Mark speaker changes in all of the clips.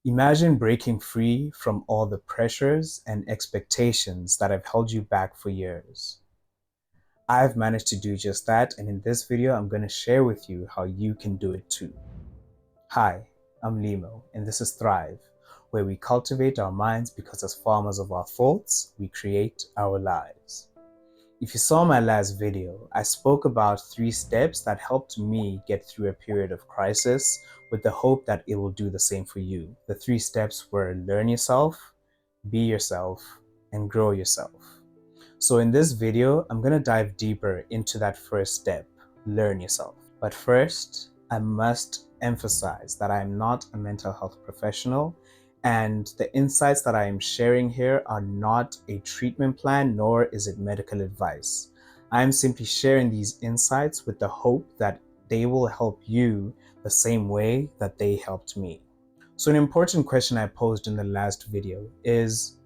Speaker 1: Imagine breaking free from all the pressures and expectations that have held you back for years. I've managed to do just that, and in this video, I'm going to share with you how you can do it too. Hi, I'm Limo, and this is Thrive, where we cultivate our minds because as farmers of our thoughts, we create our lives. If you saw my last video, I spoke about 3 steps that helped me get through a period of crisis with the hope that it will do the same for you. The 3 steps were learn yourself, be yourself, and grow yourself. So in this video, I'm going to dive deeper into that first step, learn yourself. But first, I must emphasize that I am not a mental health professional, and the insights that I am sharing here are not a treatment plan, nor is it medical advice. I am simply sharing these insights with the hope that they will help you the same way that they helped me. So an important question I posed in the last video is,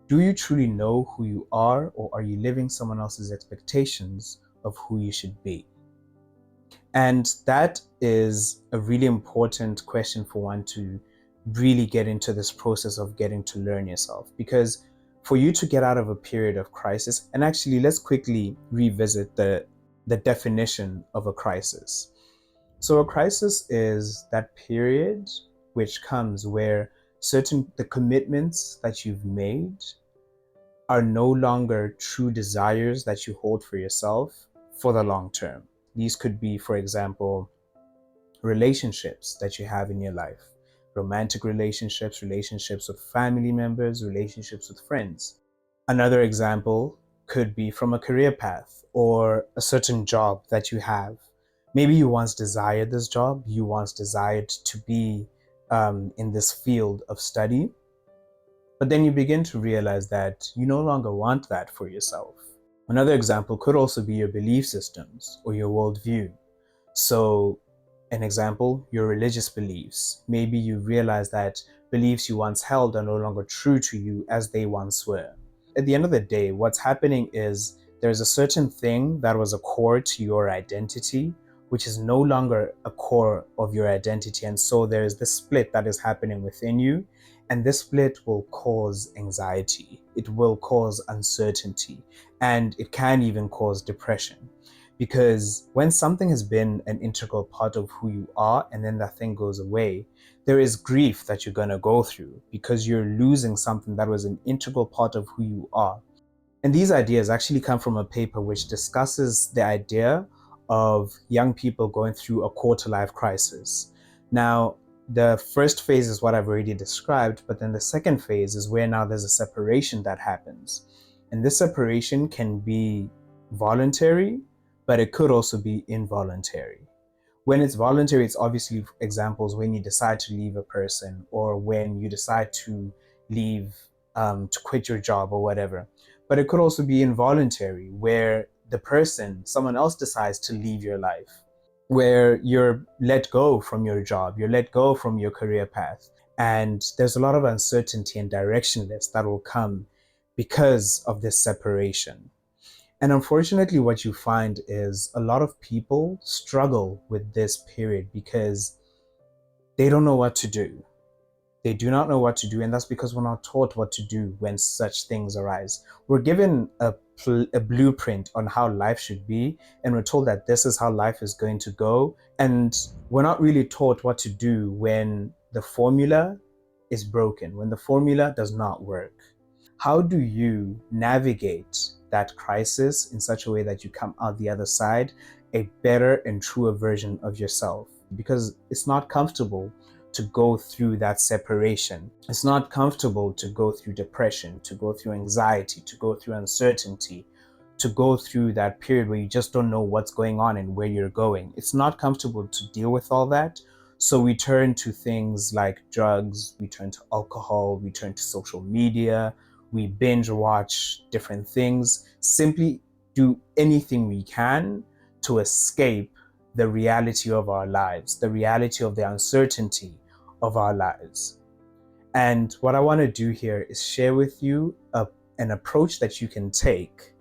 Speaker 1: do you truly know who you are, or are you living someone else's expectations of who you should be? And that is a really important question for one to really get into this process of getting to learn yourself. Because for you to get out of a period of crisis, and actually let's quickly revisit the definition of a crisis. So a crisis is that period which comes where the commitments that you've made are no longer true desires that you hold for yourself for the long term. These could be, for example, relationships that you have in your life, romantic relationships, relationships with family members, relationships with friends. Another example could be from a career path or a certain job that you have. Maybe you once desired this job, you once desired to be in this field of study, but then you begin to realize that you no longer want that for yourself. Another example could also be your belief systems or your worldview. So an example, your religious beliefs. Maybe you realize that beliefs you once held are no longer true to you as they once were. At the end of the day, what's happening is there's a certain thing that was a core to your identity, which is no longer a core of your identity. And so there's this split that is happening within you. And this split will cause anxiety. It will cause uncertainty. And it can even cause depression. Because when something has been an integral part of who you are and then that thing goes away, there is grief that you're going to go through because you're losing something that was an integral part of who you are. And these ideas actually come from a paper which discusses the idea of young people going through a quarter-life crisis. Now, the first phase is what I've already described, but then the second phase is where now there's a separation that happens. And this separation can be voluntary, but it could also be involuntary. When it's voluntary, it's obviously examples when you decide to leave a person or when you decide to leave, to quit your job or whatever. But it could also be involuntary, where the person, someone else decides to leave your life, where you're let go from your job, you're let go from your career path. And there's a lot of uncertainty and directionless that will come because of this separation. And unfortunately, what you find is a lot of people struggle with this period because they don't know what to do. They do not know what to do, and that's because we're not taught what to do when such things arise. We're given a blueprint on how life should be, and we're told that this is how life is going to go, and we're not really taught what to do when the formula is broken, when the formula does not work. How do you navigate that crisis in such a way that you come out the other side a better and truer version of yourself? Because it's not comfortable to go through that separation. It's not comfortable to go through depression, to go through anxiety, to go through uncertainty, to go through that period where you just don't know what's going on and where you're going. It's not comfortable to deal with all that. So we turn to things like drugs, we turn to alcohol, we turn to social media, we binge watch different things, simply do anything we can to escape the reality of our lives, the reality of the uncertainty of our lives. And what I want to do here is share with you an approach that you can take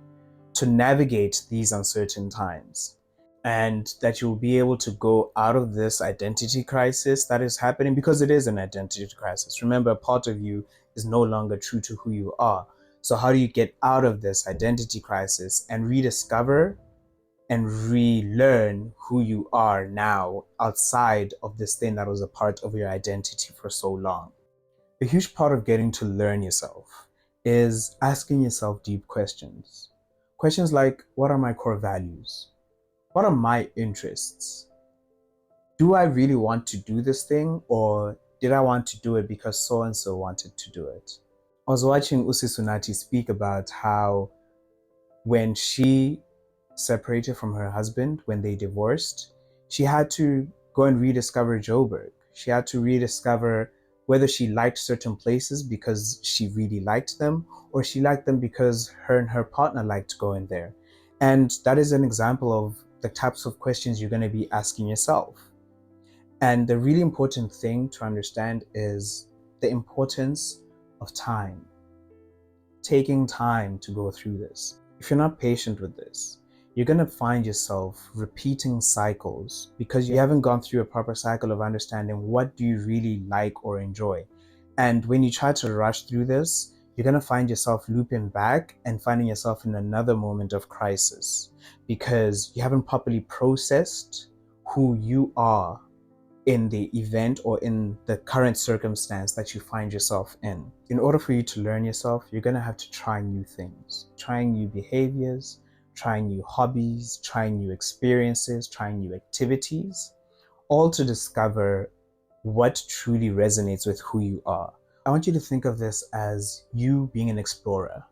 Speaker 1: to navigate these uncertain times. and that you'll be able to go out of this identity crisis that is happening, because it is an identity crisis. Remember, a part of you is no longer true to who you are. So how do you get out of this identity crisis and rediscover and relearn who you are now outside of this thing that was a part of your identity for so long? A huge part of getting to learn yourself is asking yourself deep questions. Questions like, what are my core values? What are my interests? Do I really want to do this thing, or did I want to do it because so and so wanted to do it? I was watching Usi Sunati speak about how when she separated from her husband, when they divorced, she had to go and rediscover Joburg. She had to rediscover whether she liked certain places because she really liked them, or she liked them because her and her partner liked going there. And that is an example of the types of questions you're going to be asking yourself. And the really important thing to understand is the importance of time. Taking time to go through this. If you're not patient with this, you're going to find yourself repeating cycles because you haven't gone through a proper cycle of understanding what do you really like or enjoy. And when you try to rush through this, you're going to find yourself looping back and finding yourself in another moment of crisis because you haven't properly processed who you are in the event or in the current circumstance that you find yourself in. In order for you to learn yourself, you're going to have to try new things, trying new behaviors, trying new hobbies, trying new experiences, trying new activities, all to discover what truly resonates with who you are. I want you to think of this as you being an explorer.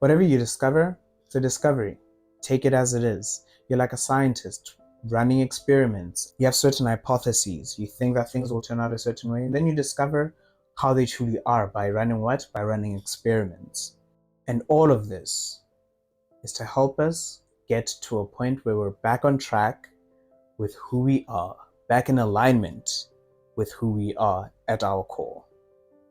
Speaker 1: Whatever you discover, it's a discovery. Take it as it is. You're like a scientist running experiments. You have certain hypotheses. You think that things will turn out a certain way. And then you discover how they truly are by running what? By running experiments. And all of this is to help us get to a point where we're back on track with who we are, back in alignment with who we are at our core.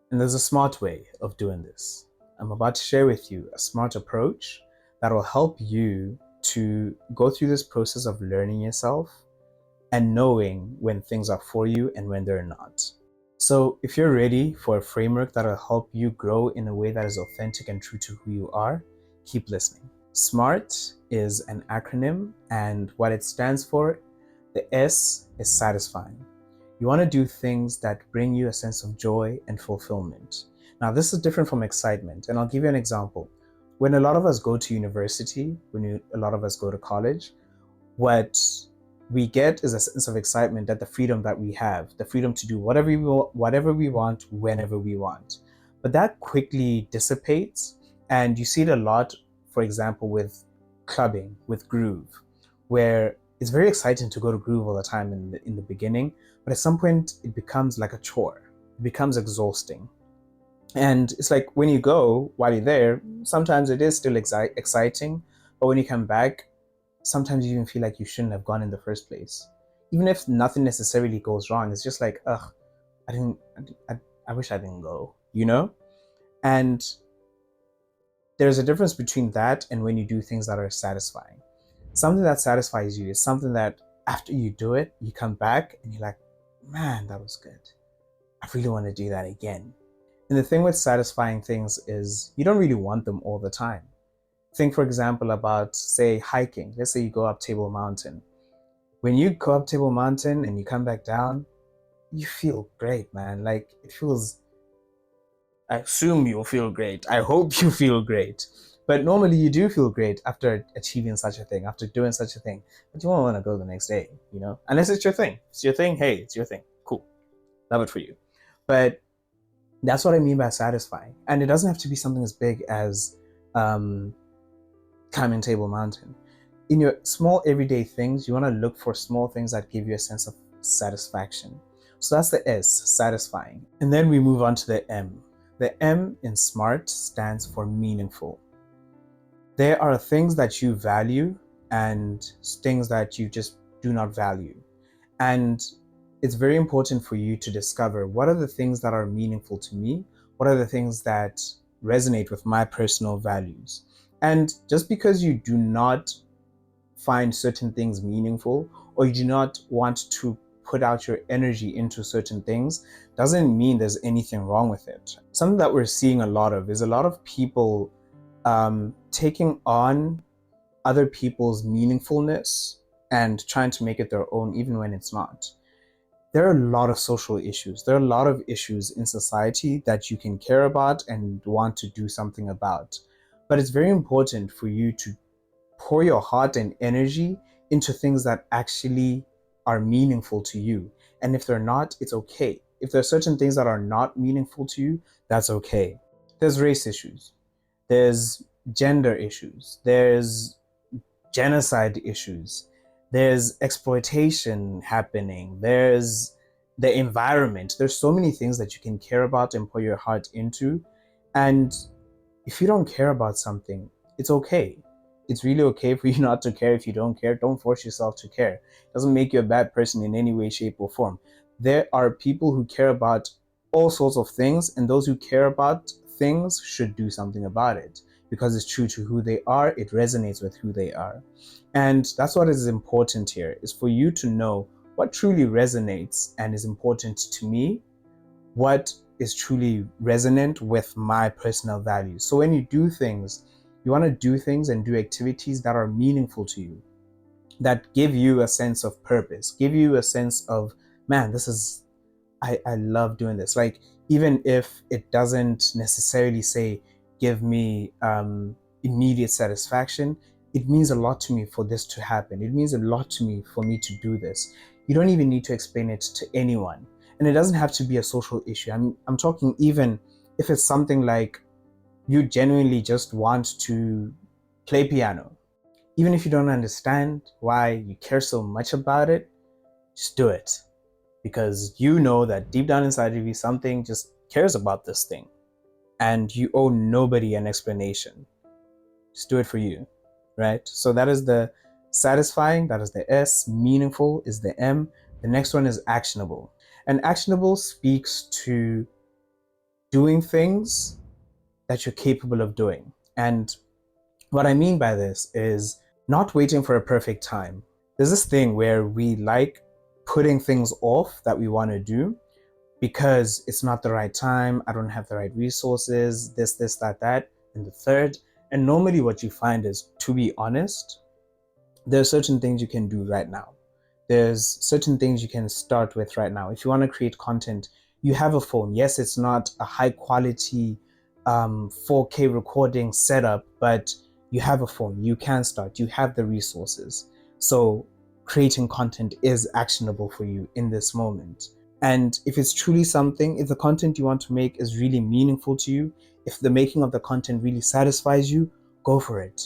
Speaker 1: And there's a smart way of doing this. I'm about to share with you a smart approach that will help you to go through this process of learning yourself and knowing when things are for you and when they're not. So if you're ready for a framework that will help you grow in a way that is authentic and true to who you are, keep listening. SMART is an acronym, and what it stands for, the S is satisfying. You want to do things that bring you a sense of joy and fulfillment. Now, this is different from excitement, and I'll give you an example. When a lot of us go to university, a lot of us go to college, what we get is a sense of excitement at the freedom that we have, the freedom to do whatever we want, whenever we want. But that quickly dissipates, and you see it a lot, for example, with clubbing, with groove, where it's very exciting to go to groove all the time in the beginning, but at some point it becomes like a chore. It becomes exhausting. And it's like when you go, while you're there, sometimes it is still exciting, but when you come back, sometimes you even feel like you shouldn't have gone in the first place. Even if nothing necessarily goes wrong, it's just like, ugh, I wish I didn't go, you know? And there's a difference between that and when you do things that are satisfying. Something that satisfies you is something that after you do it, you come back and you're like, man, that was good. I really want to do that again. And the thing with satisfying things is you don't really want them all the time. Think, for example, about, say, hiking. Let's say you go up Table Mountain. When you go up Table Mountain and you come back down, you feel great, man. Like, it feels, I assume you'll feel great. I hope you feel great. But normally you do feel great after achieving such a thing, after doing such a thing. But you won't want to go the next day, you know? Unless it's your thing. It's your thing, hey, it's your thing. Cool. Love it for you. But that's what I mean by satisfying. And it doesn't have to be something as big as climbing Table Mountain. In your small everyday things, you want to look for small things that give you a sense of satisfaction. So that's the S, satisfying. And then we move on to the M. The M in SMART stands for meaningful. There are things that you value and things that you just do not value. And it's very important for you to discover what are the things that are meaningful to me, what are the things that resonate with my personal values. And just because you do not find certain things meaningful, or you do not want to put out your energy into certain things, doesn't mean there's anything wrong with it. Something that we're seeing a lot of is a lot of people taking on other people's meaningfulness and trying to make it their own, even when it's not. There are a lot of social issues. There are a lot of issues in society that you can care about and want to do something about. But it's very important for you to pour your heart and energy into things that actually are meaningful to you. And if they're not, it's okay. If there are certain things that are not meaningful to you, that's okay. There's race issues. There's gender issues. There's genocide issues. There's exploitation happening. There's the environment. There's so many things that you can care about and pour your heart into. And if you don't care about something, it's okay. It's really okay for you not to care. If you don't care, don't force yourself to care. It doesn't make you a bad person in any way, shape, or form. There are people who care about all sorts of things, and those who care about things should do something about it because it's true to who they are. It resonates with who they are. And that's what is important here, is for you to know what truly resonates and is important to me, what is truly resonant with my personal values. So when you do things, you want to do things and do activities that are meaningful to you, that give you a sense of purpose, give you a sense of, man, this is, I love doing this. Like, even if it doesn't necessarily say, give me immediate satisfaction, it means a lot to me for this to happen. It means a lot to me for me to do this. You don't even need to explain it to anyone. And it doesn't have to be a social issue. I'm talking even if it's something like you genuinely just want to play piano. Even if you don't understand why you care so much about it, just do it. Because you know that deep down inside of you, something just cares about this thing. And you owe nobody an explanation. Just do it for you, right? So that is the satisfying, that is the S. Meaningful is the M. The next one is actionable. And actionable speaks to doing things that you're capable of doing. And what I mean by this is not waiting for a perfect time. There's this thing where we like putting things off that we want to do because it's not the right time, I don't have the right resources, this, that, and the third. And normally what you find is, to be honest, there are certain things you can do right now. There's certain things you can start with right now. If you want to create content, you have a phone. Yes, it's not a high quality 4K recording setup, but you have a phone. You can start. You have the resources. So creating content is actionable for you in this moment. And if it's truly something, if the content you want to make is really meaningful to you, if the making of the content really satisfies you, go for it.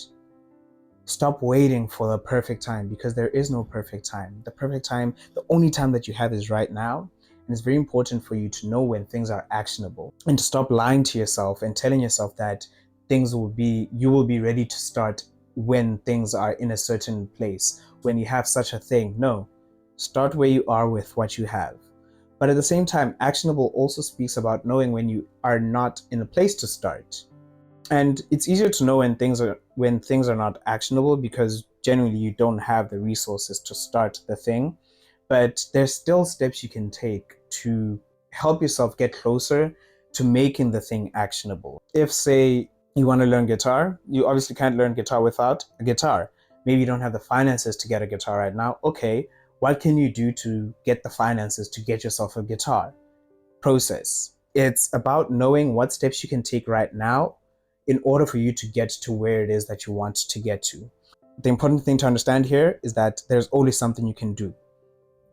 Speaker 1: Stop waiting for the perfect time, because there is no perfect time. The perfect time, the only time that you have is right now. And it's very important for you to know when things are actionable and to stop lying to yourself and telling yourself that you will be ready to start when things are in a certain place, when you have such a thing. No, start where you are with what you have. But at the same time, actionable also speaks about knowing when you are not in a place to start. And it's easier to know when things are not actionable, because generally you don't have the resources to start the thing. But there's still steps you can take to help yourself get closer to making the thing actionable. If, say, you want to learn guitar, you obviously can't learn guitar without a guitar. Maybe you don't have the finances to get a guitar right now. Okay, what can you do to get the finances to get yourself a guitar? Process. It's about knowing what steps you can take right now in order for you to get to where it is that you want to get to. The important thing to understand here is that there's always something you can do.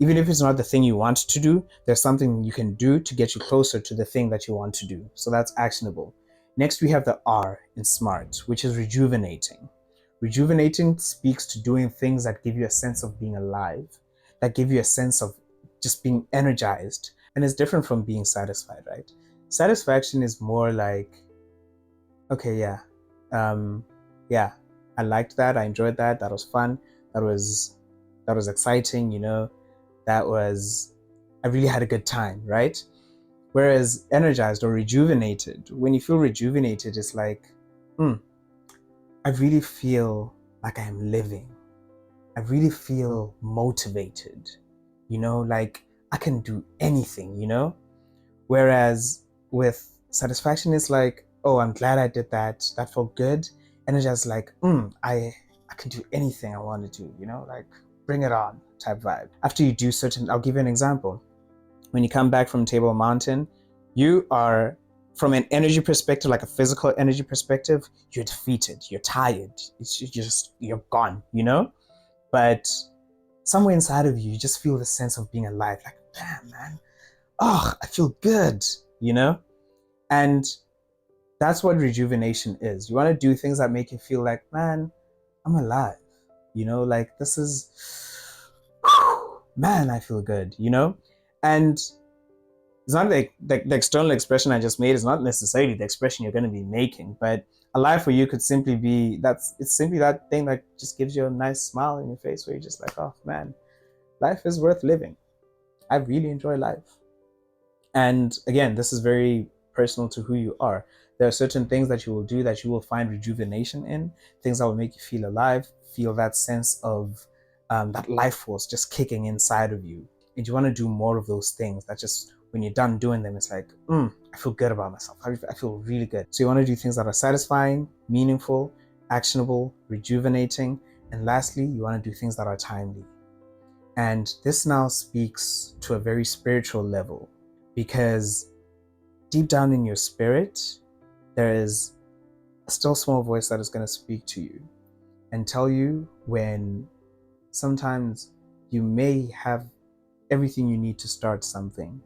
Speaker 1: Even if it's not the thing you want to do, there's something you can do to get you closer to the thing that you want to do. So that's actionable. Next, we have the R in SMART, which is rejuvenating. Rejuvenating speaks to doing things that give you a sense of being alive, that give you a sense of just being energized. And it's different from being satisfied, right? Satisfaction is more like, okay, yeah, I liked that, I enjoyed that, that was fun, that was exciting, I really had a good time, right? Whereas energized or rejuvenated, when you feel rejuvenated, it's like, I really feel like I am living. I really feel motivated, like I can do anything, Whereas with satisfaction, it's like, oh, I'm glad I did that. That felt good. And it's just like, I can do anything I want to do, like bring it on type vibe. After you do certain, I'll give you an example. When you come back from Table Mountain, you are, from an energy perspective, like a physical energy perspective, you're defeated, you're tired, you're gone, But somewhere inside of you, you just feel the sense of being alive. Like, damn, man, oh, I feel good, And that's what rejuvenation is. You want to do things that make you feel like, man, I'm alive, like this is, man, I feel good, And it's not like the external expression I just made is not necessarily the expression you're going to be making, but alive for you could simply be it's simply that thing that just gives you a nice smile in your face where you're just like, oh man, life is worth living. I really enjoy life. And again, this is very personal to who you are. There are certain things that you will do that you will find rejuvenation in, things that will make you feel alive, feel that sense of that life force just kicking inside of you. And you want to do more of those things that just, when you're done doing them, it's like, I feel good about myself. I feel really good. So you want to do things that are satisfying, meaningful, actionable, rejuvenating. And lastly, you want to do things that are timely. And this now speaks to a very spiritual level, because deep down in your spirit, there is a still small voice that is going to speak to you and tell you when sometimes you may have everything you need to start something.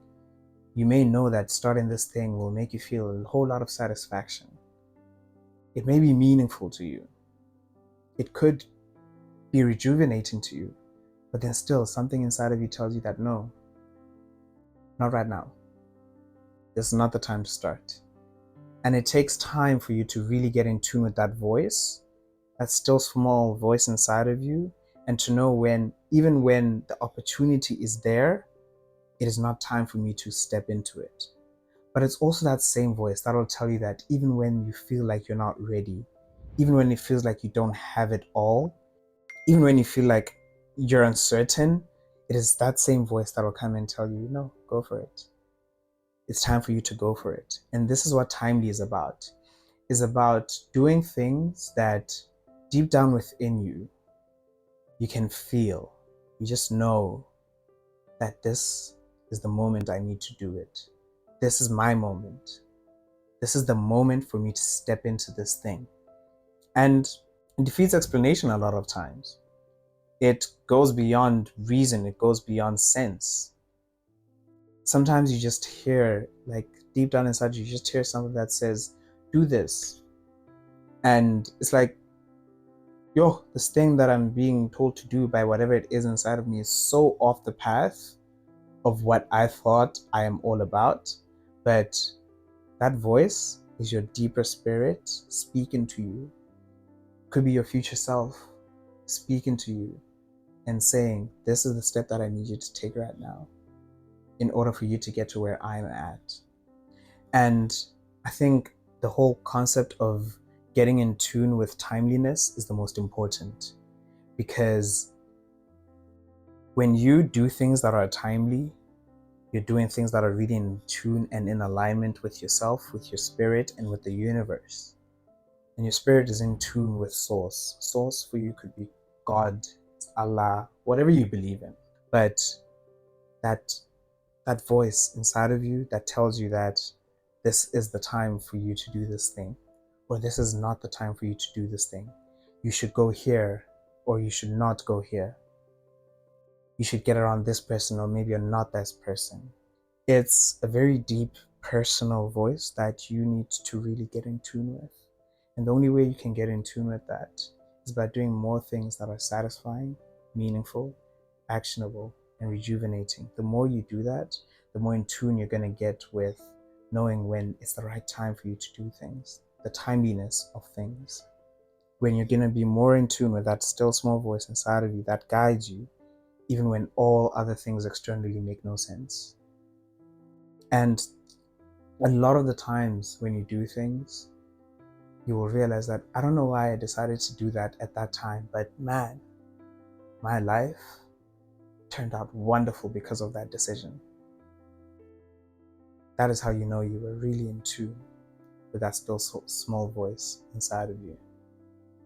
Speaker 1: You may know that starting this thing will make you feel a whole lot of satisfaction. It may be meaningful to you. It could be rejuvenating to you, but then still something inside of you tells you that no, not right now. This is not the time to start. And it takes time for you to really get in tune with that voice, that still small voice inside of you, and to know when, even when the opportunity is there, it is not time for me to step into it. But it's also that same voice that will tell you that even when you feel like you're not ready, even when it feels like you don't have it all, even when you feel like you're uncertain, it is that same voice that will come and tell you, no, go for it. It's time for you to go for it. And this is what timely is about doing things that deep down within you, you can feel. You just know that this is the moment I need to do it. This is my moment. This is the moment for me to step into this thing. And it defeats explanation a lot of times. It goes beyond reason. It goes beyond sense. Sometimes you just hear, like deep down inside you just hear something that says, do this. And it's like, yo, this thing that I'm being told to do by whatever it is inside of me is so off the path of what I thought I am all about. But that voice is your deeper spirit speaking to you. Could be your future self speaking to you and saying, this is the step that I need you to take right now in order for you to get to where I'm at. And I think the whole concept of getting in tune with timeliness is the most important, because when you do things that are timely, you're doing things that are really in tune and in alignment with yourself, with your spirit, and with the universe. And your spirit is in tune with source. Source for you could be God, Allah, whatever you believe in. But that voice inside of you that tells you that this is the time for you to do this thing, or this is not the time for you to do this thing. You should go here, or you should not go here. You should get around this person, or maybe you're not this person. It's a very deep personal voice that you need to really get in tune with. And the only way you can get in tune with that is by doing more things that are satisfying, meaningful, actionable, and rejuvenating. The more you do that, the more in tune you're going to get with knowing when it's the right time for you to do things, the timeliness of things. When you're going to be more in tune with that still small voice inside of you that guides you, even when all other things externally make no sense. And a lot of the times when you do things, you will realize that I don't know why I decided to do that at that time, but man, My life turned out wonderful because of that decision. That is how you know you were really in tune with that still small voice inside of you.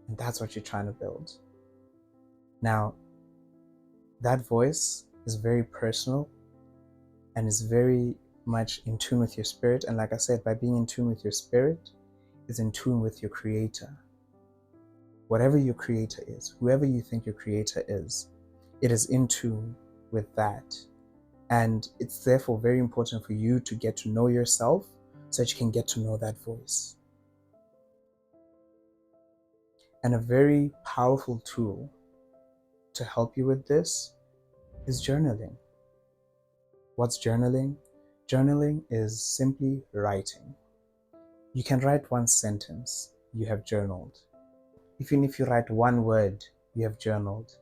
Speaker 1: And that's what you're trying to build. Now, that voice is very personal and is very much in tune with your spirit. And like I said, by being in tune with your spirit, is in tune with your creator. Whatever your creator is, whoever you think your creator is, it is in tune with that. And it's therefore very important for you to get to know yourself so that you can get to know that voice. And a very powerful tool to help you with this is journaling. What's journaling? Journaling is simply writing. You can write one sentence, you have journaled. Even if you write one word, you have journaled.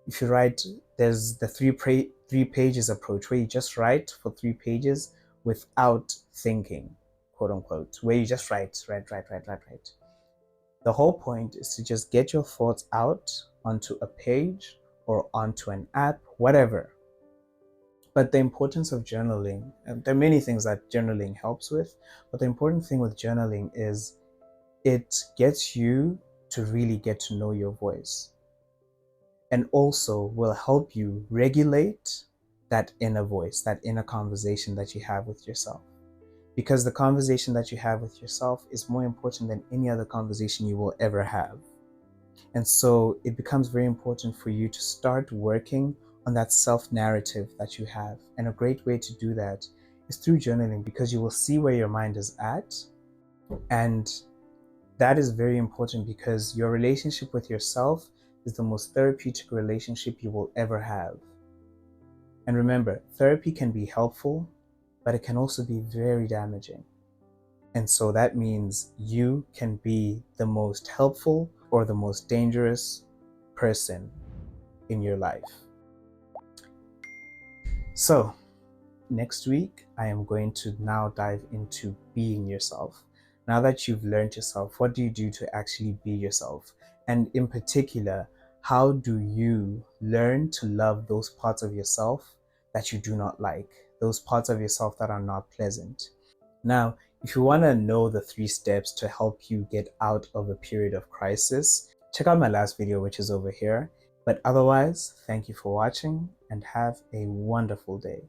Speaker 1: If you write, there's the three pages approach where you just write for 3 pages without thinking, quote unquote, where you just write. The whole point is to just get your thoughts out onto a page or onto an app, whatever. But the importance of journaling, and there are many things that journaling helps with, but the important thing with journaling is it gets you to really get to know your voice, and also will help you regulate that inner voice, that inner conversation that you have with yourself. Because the conversation that you have with yourself is more important than any other conversation you will ever have. And so it becomes very important for you to start working on that self-narrative that you have. And a great way to do that is through journaling, because you will see where your mind is at. And that is very important because your relationship with yourself is the most therapeutic relationship you will ever have. And remember, therapy can be helpful, but it can also be very damaging. And so that means you can be the most helpful or the most dangerous person in your life. So next week, I am going to now dive into being yourself. Now that you've learned yourself, what do you do to actually be yourself? And in particular, how do you learn to love those parts of yourself that you do not like, those parts of yourself that are not pleasant? Now, if you want to know the 3 steps to help you get out of a period of crisis, check out my last video, which is over here. But otherwise, thank you for watching and have a wonderful day.